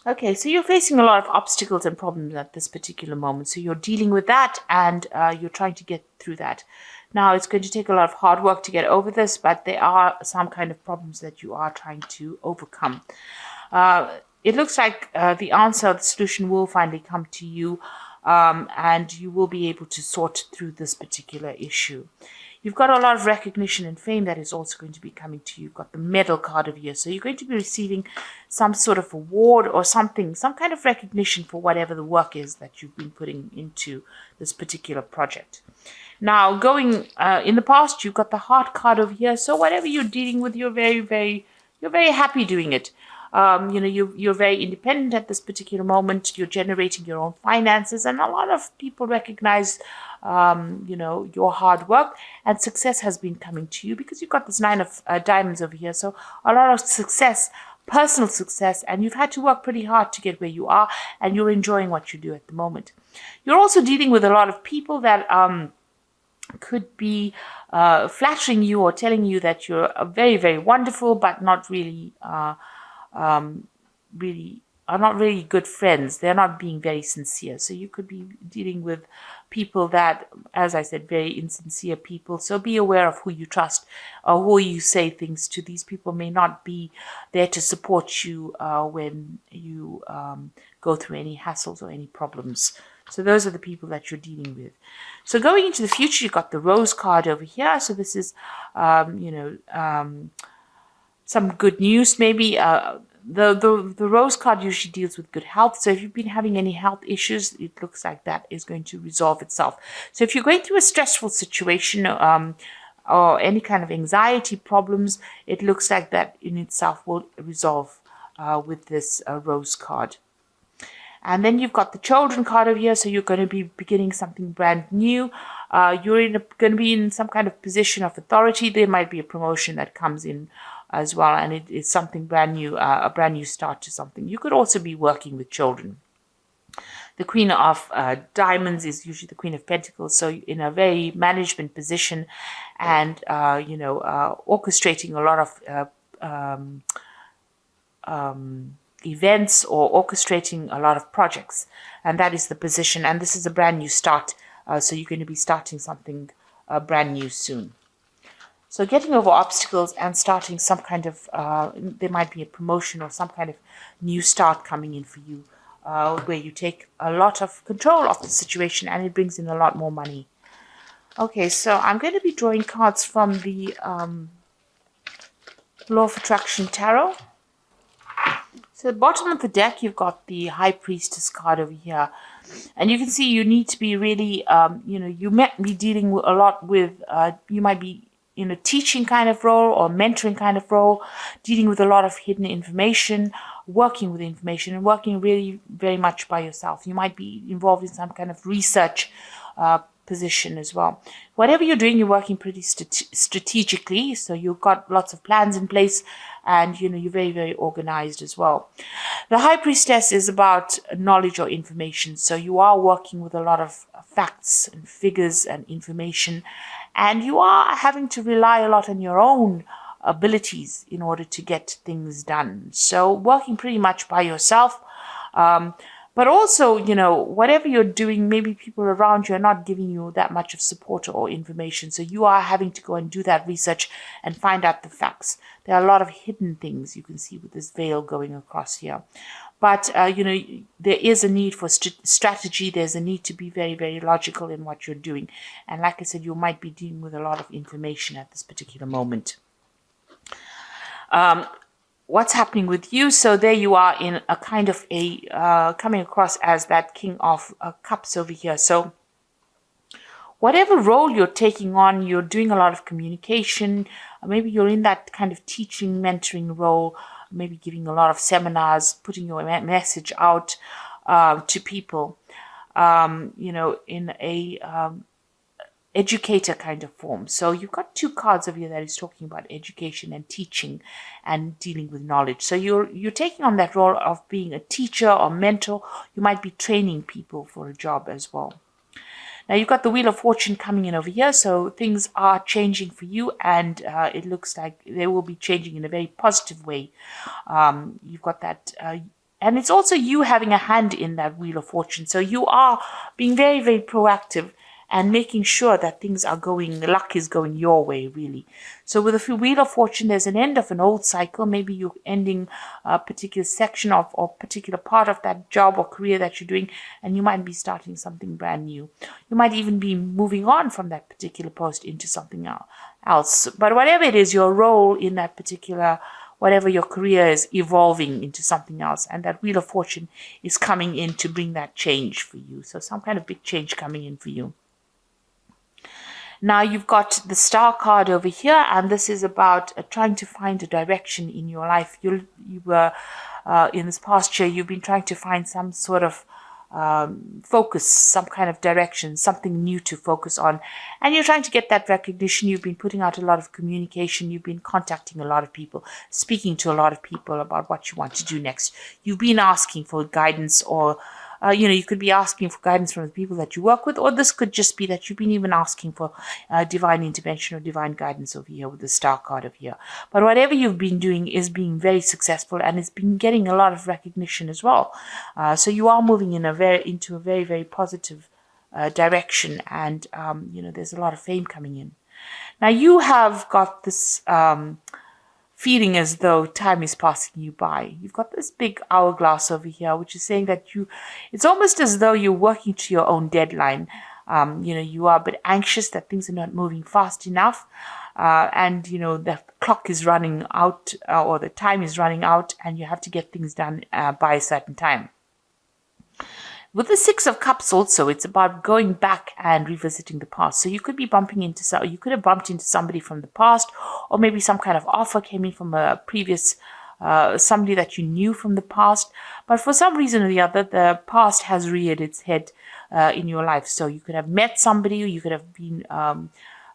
Okay, so you're facing a lot of obstacles and problems at this particular moment. So you're dealing with that, and you're trying to get through that. Now, it's going to take a lot of hard work to get over this, but there are some kind of problems that you are trying to overcome. It looks like the answer, the solution will finally come to you, and you will be able to sort through this particular issue. You've got a lot of recognition and fame that is also going to be coming to you. You've got the medal card of here. So you're going to be receiving some sort of award or something, some kind of recognition for whatever the work is that you've been putting into this particular project. Now, going in the past, you've got the heart card over here. So whatever you're dealing with, you're very happy doing it. You're very independent at this particular moment. You're generating your own finances, and a lot of people recognize, your hard work, and success has been coming to you because you've got this 9 of diamonds over here. So a lot of success, personal success, and you've had to work pretty hard to get where you are, and you're enjoying what you do at the moment. You're also dealing with a lot of people that could be flattering you or telling you that you're very wonderful, but not really are not really good friends. They're not being very sincere. So you could be dealing with people that, as I said, very insincere people. So be aware of who you trust or who you say things to. These people may not be there to support you when you go through any hassles or any problems. So those are the people that you're dealing with. So going into the future, you've got the rose card over here. So this is, some good news, maybe. The rose card usually deals with good health. So if you've been having any health issues, it looks like that is going to resolve itself. So if you're going through a stressful situation or any kind of anxiety problems, it looks like that in itself will resolve with this rose card. And then you've got the children card over here. So you're going to be beginning something brand new. You're going to be in some kind of position of authority. There might be a promotion that comes in as well, and it's something brand new, a brand new start to something. You could also be working with children. The Queen of Diamonds is usually the Queen of Pentacles, so in a very management position, and orchestrating a lot of events or orchestrating a lot of projects, and that is the position. And this is a brand new start, so you're going to be starting something brand new soon. So getting over obstacles and starting some kind of, there might be a promotion or some kind of new start coming in for you, where you take a lot of control of the situation and it brings in a lot more money. Okay, so I'm going to be drawing cards from the Law of Attraction Tarot. So at the bottom of the deck, you've got the High Priestess card over here. And you can see you need to be really, you might be dealing a lot with, you might be in a teaching kind of role or mentoring kind of role, dealing with a lot of hidden information, working with information, and working really very much by yourself. You might be involved in some kind of research position as well. Whatever you're doing, you're working pretty strategically. So you've got lots of plans in place, and you're very organized as well. The High Priestess is about knowledge or information. So you are working with a lot of facts and figures and information, and you are having to rely a lot on your own abilities in order to get things done. So working pretty much by yourself. But also, whatever you're doing, maybe people around you are not giving you that much of support or information. So you are having to go and do that research and find out the facts. There are a lot of hidden things you can see with this veil going across here. But, there is a need for strategy. There's a need to be very logical in what you're doing. And like I said, you might be dealing with a lot of information at this particular moment. What's happening with you? So there you are in a kind of coming across as that King of Cups over here. So whatever role you're taking on, you're doing a lot of communication. Maybe you're in that kind of teaching, mentoring role, maybe giving a lot of seminars, putting your message out to people, in a educator kind of form. So you've got two cards over here that is talking about education and teaching and dealing with knowledge. So you're taking on that role of being a teacher or mentor. You might be training people for a job as well. Now you've got the Wheel of Fortune coming in over here. So things are changing for you, and it looks like they will be changing in a very positive way. You've got that And it's also you having a hand in that Wheel of Fortune. So you are being very, very proactive and making sure that things are going, luck is going your way, really. So with the Wheel of Fortune, there's an end of an old cycle. Maybe you're ending a particular section of or particular part of that job or career that you're doing, and you might be starting something brand new. You might even be moving on from that particular post into something else. But whatever it is, your role in that particular, whatever your career is, evolving into something else, and that Wheel of Fortune is coming in to bring that change for you. So some kind of big change coming in for you. Now you've got the Star card over here, and this is about trying to find a direction in your life. You were in this past year, you've been trying to find some sort of focus, some kind of direction, something new to focus on, and you're trying to get that recognition. You've been putting out a lot of communication. You've been contacting a lot of people, speaking to a lot of people about what you want to do next. You've been asking for guidance, or you could be asking for guidance from the people that you work with, or this could just be that you've been even asking for divine intervention or divine guidance over here with the Star card over here. But whatever you've been doing is being very successful, and it's been getting a lot of recognition as well. So you are moving into a very, very positive direction, and there's a lot of fame coming in. Now you have got this feeling as though time is passing you by. You've got this big hourglass over here, which is saying that it's almost as though you're working to your own deadline. You are a bit anxious that things are not moving fast enough. And the clock is running out, or the time is running out, and you have to get things done by a certain time. With the Six of Cups also, it's about going back and revisiting the past. So you could be you could have bumped into somebody from the past, or maybe some kind of offer came in from a previous, somebody that you knew from the past. But for some reason or the other, the past has reared its head in your life. So you could have met somebody, or you could have been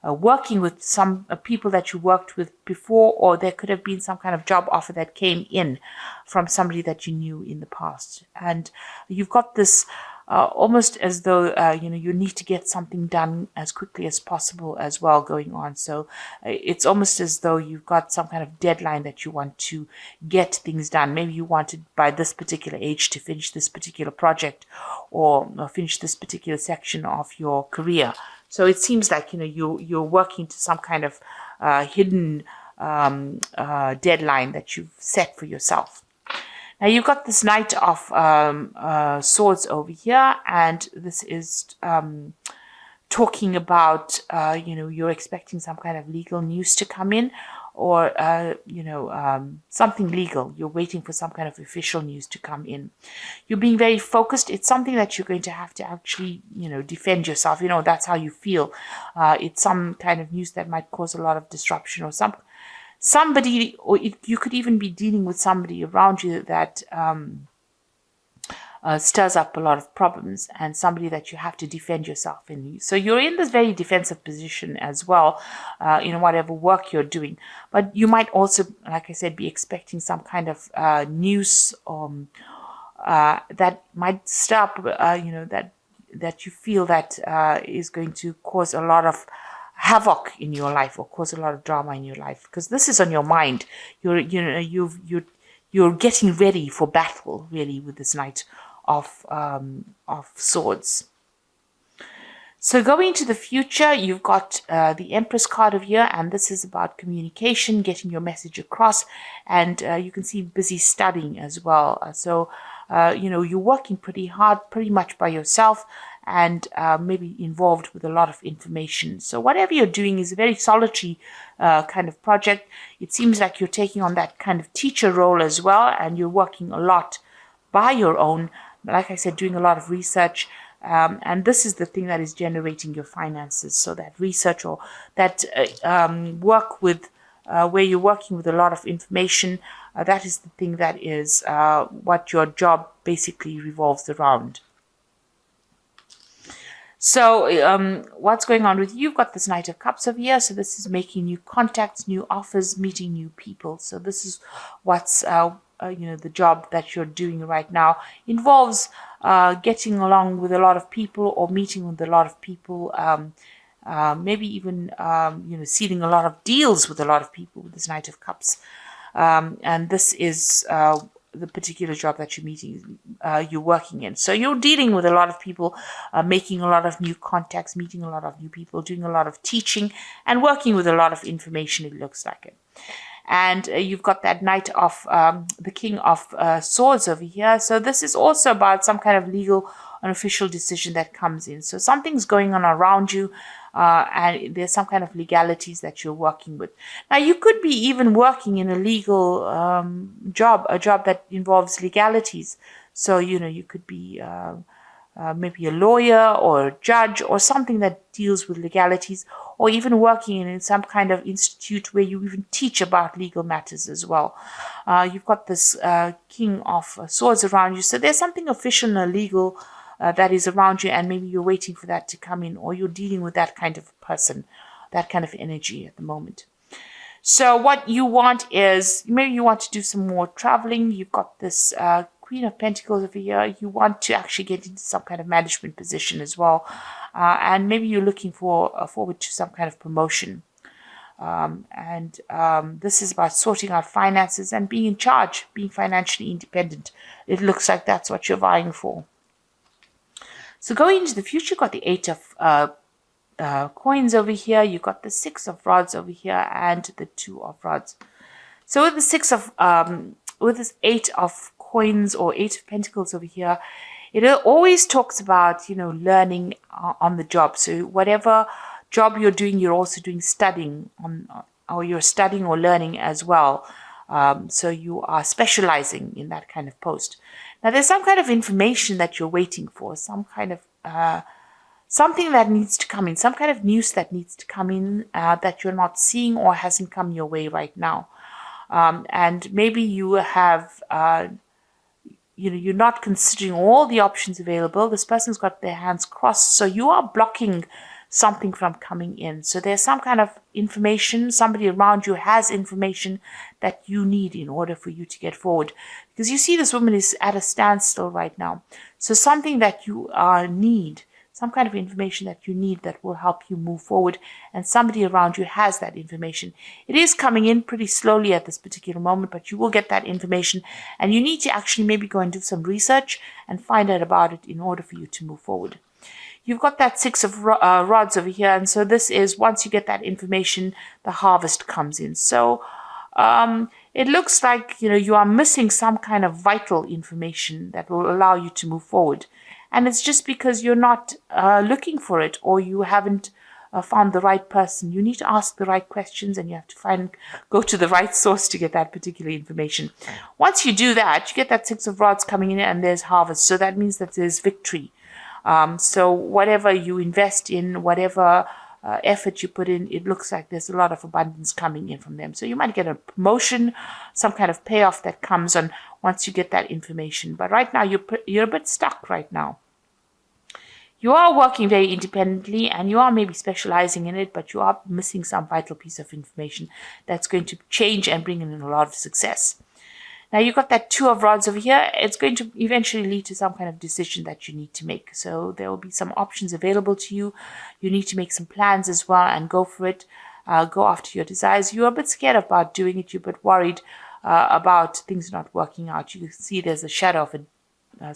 working with some people that you worked with before, or there could have been some kind of job offer that came in from somebody that you knew in the past. And you've got this almost as though, you need to get something done as quickly as possible as well going on. So it's almost as though you've got some kind of deadline that you want to get things done. Maybe you wanted by this particular age to finish this particular project, or finish this particular section of your career. So it seems like, you're working to some kind of hidden deadline that you've set for yourself. Now you've got this Knight of Swords over here, and this is talking about, you're expecting some kind of legal news to come in, or, something legal. You're waiting for some kind of official news to come in. You're being very focused. It's something that you're going to have to actually, defend yourself. That's how you feel. It's some kind of news that might cause a lot of disruption, or somebody, or you could even be dealing with somebody around you that stirs up a lot of problems, and somebody that you have to defend yourself in. So you're in this very defensive position as well, in whatever work you're doing. But you might also, like I said, be expecting some kind of news that might stir up, that you feel that is going to cause a lot of havoc in your life, or cause a lot of drama in your life, because this is on your mind. You're getting ready for battle, really, with this Knight of Swords. So going into the future, you've got the Empress card of here, and this is about communication, getting your message across, and you can see busy studying as well. So you're working pretty hard, pretty much by yourself, and maybe involved with a lot of information. So whatever you're doing is a very solitary kind of project. It seems like you're taking on that kind of teacher role as well, and you're working a lot by your own. Like I said, doing a lot of research, and this is the thing that is generating your finances. So that research, or that work with where you're working with a lot of information, that is the thing that is what your job basically revolves around. So what's going on with you? You've got this Knight of Cups over here. So this is making new contacts, new offers, meeting new people. So this is what's the job that you're doing right now involves getting along with a lot of people, or meeting with a lot of people, maybe even sealing a lot of deals with a lot of people with this Knight of Cups. And this is the particular job that you're working in. So you're dealing with a lot of people, making a lot of new contacts, meeting a lot of new people, doing a lot of teaching, and working with a lot of information, it looks like it. And you've got that Knight of the King of Swords over here. So this is also about some kind of legal an official decision that comes in. So something's going on around you, and there's some kind of legalities that you're working with. Now, you could be even working in a legal job, a job that involves legalities. So, you could be maybe a lawyer or a judge or something that deals with legalities, or even working in some kind of institute where you even teach about legal matters as well. You've got this King of Swords around you. So there's something official and legal that is around you, and maybe you're waiting for that to come in, or you're dealing with that kind of person, that kind of energy at the moment. So what you want is, maybe you want to do some more traveling. You've got this Queen of Pentacles over here. You want to actually get into some kind of management position as well. And maybe you're looking forward to some kind of promotion. This is about sorting out finances and being in charge, being financially independent. It looks like that's what you're vying for. So going into the future, you've got the 8 of coins over here. You've got the 6 of rods over here and the 2 of rods. So with the 6 of, with this 8 of coins or 8 of pentacles over here, it always talks about, learning on the job. So whatever job you're doing, you're also doing studying or you're studying or learning as well. So you are specializing in that kind of post. Now, there's some kind of information that you're waiting for, some kind of something that needs to come in, some kind of news that needs to come in that you're not seeing or hasn't come your way right now. And maybe you have, you're not considering all the options available. This person's got their hands crossed, so you are blocking something from coming in. So there's some kind of information, somebody around you has information that you need in order for you to get forward. Because you see this woman is at a standstill right now. So something that you need, some kind of information that you need that will help you move forward, and somebody around you has that information. It is coming in pretty slowly at this particular moment, but you will get that information, and you need to actually maybe go and do some research and find out about it in order for you to move forward. You've got that 6 of rods over here, and so this is, once you get that information, the harvest comes in. So it looks like, you are missing some kind of vital information that will allow you to move forward. And it's just because you're not looking for it, or you haven't found the right person. You need to ask the right questions, and you have to go to the right source to get that particular information. Once you do that, you get that 6 of rods coming in, and there's harvest. So that means that there's victory. So whatever you invest in, whatever effort you put in, it looks like there's a lot of abundance coming in from them. So you might get a promotion, some kind of payoff that comes on once you get that information. But right now, you're a bit stuck right now. You are working very independently, and you are maybe specializing in it, but you are missing some vital piece of information that's going to change and bring in a lot of success. Now, you've got that 2 of rods over here. It's going to eventually lead to some kind of decision that you need to make. So there will be some options available to you. You need to make some plans as well and go for it. Go after your desires. You're a bit scared about doing it. You're a bit worried about things not working out. You can see there's a shadow of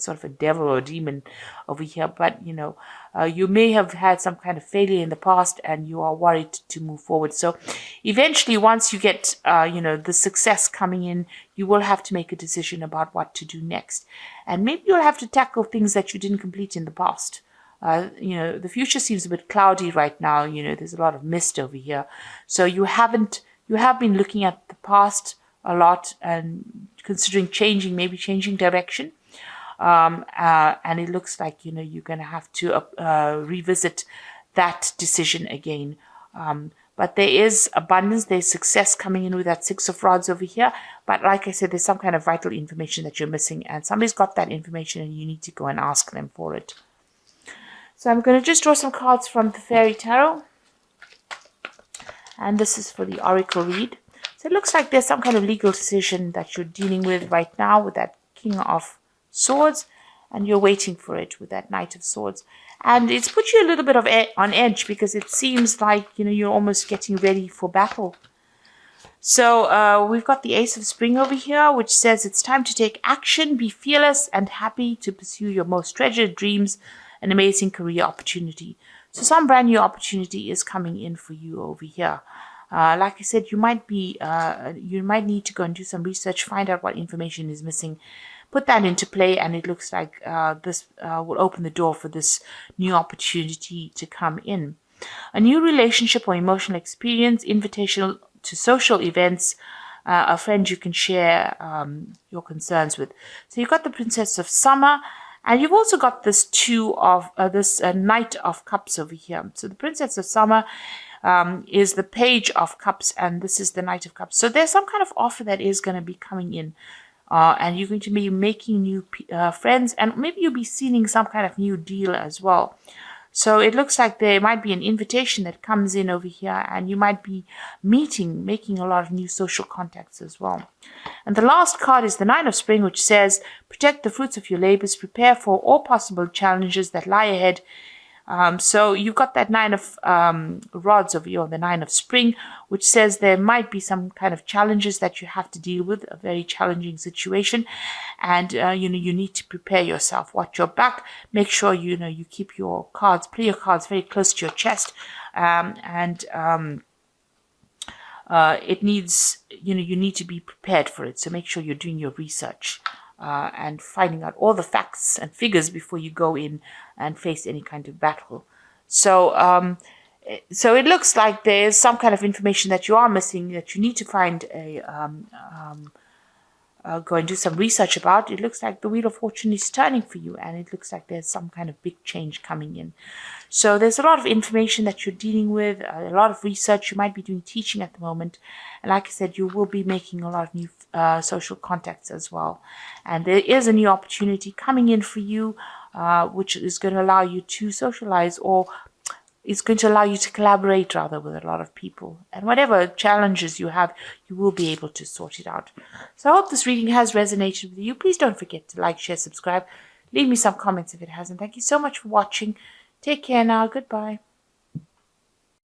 sort of a devil or a demon over here. But, you may have had some kind of failure in the past, and you are worried to move forward. So eventually, once you get, the success coming in, you will have to make a decision about what to do next. And maybe you'll have to tackle things that you didn't complete in the past. The future seems a bit cloudy right now. There's a lot of mist over here. So you have been looking at the past a lot and considering maybe changing direction. And it looks like, you're going to have to revisit that decision again. But there is abundance, there's success coming in with that 6 of rods over here. But like I said, there's some kind of vital information that you're missing, and somebody's got that information, and you need to go and ask them for it. So I'm going to just draw some cards from the Fairy Tarot. And this is for the Oracle read. So it looks like there's some kind of legal decision that you're dealing with right now with that King of Swords, and you're waiting for it with that Knight of Swords. And it's put you a little bit on edge, because it seems like, you're almost getting ready for battle. So we've got the Ace of Spring over here, which says it's time to take action, be fearless and happy to pursue your most treasured dreams, an amazing career opportunity. So some brand new opportunity is coming in for you over here. Like I said, you might need to go and do some research, find out what information is missing, put that into play, and it looks like this will open the door for this new opportunity to come in. A new relationship or emotional experience, invitational to social events, a friend you can share your concerns with. So you've got the Princess of Summer, and you've also got this Knight of Cups over here. So the Princess of Summer is the Page of Cups, and this is the Knight of Cups. So there's some kind of offer that is going to be coming in, and you're going to be making new friends, and maybe you'll be sealing some kind of new deal as well. So it looks like there might be an invitation that comes in over here, and you might be making a lot of new social contacts as well. And the last card is the Nine of Spring, which says, protect the fruits of your labors, prepare for all possible challenges that lie ahead. So you've got that Nine of Rods over here, the Nine of Spring, which says there might be some kind of challenges that you have to deal with, a very challenging situation, and you need to prepare yourself. Watch your back. Make sure you keep your cards, play your cards very close to your chest, it needs you need to be prepared for it. So make sure you're doing your research. And finding out all the facts and figures before you go in and face any kind of battle. So it looks like there's some kind of information that you are missing, that you need to find go and do some research about. It looks like the Wheel of Fortune is turning for you, and it looks like there's some kind of big change coming in. So there's a lot of information that you're dealing with, a lot of research. You might be doing teaching at the moment, and like I said, you will be making a lot of new social contacts as well. And there is a new opportunity coming in for you, which is going to allow you to socialize, or it's going to allow you to collaborate rather with a lot of people. And whatever challenges you have, you will be able to sort it out. So I hope this reading has resonated with you. Please don't forget to like, share, subscribe. Leave me some comments if it hasn't. Thank you so much for watching. Take care now. Goodbye.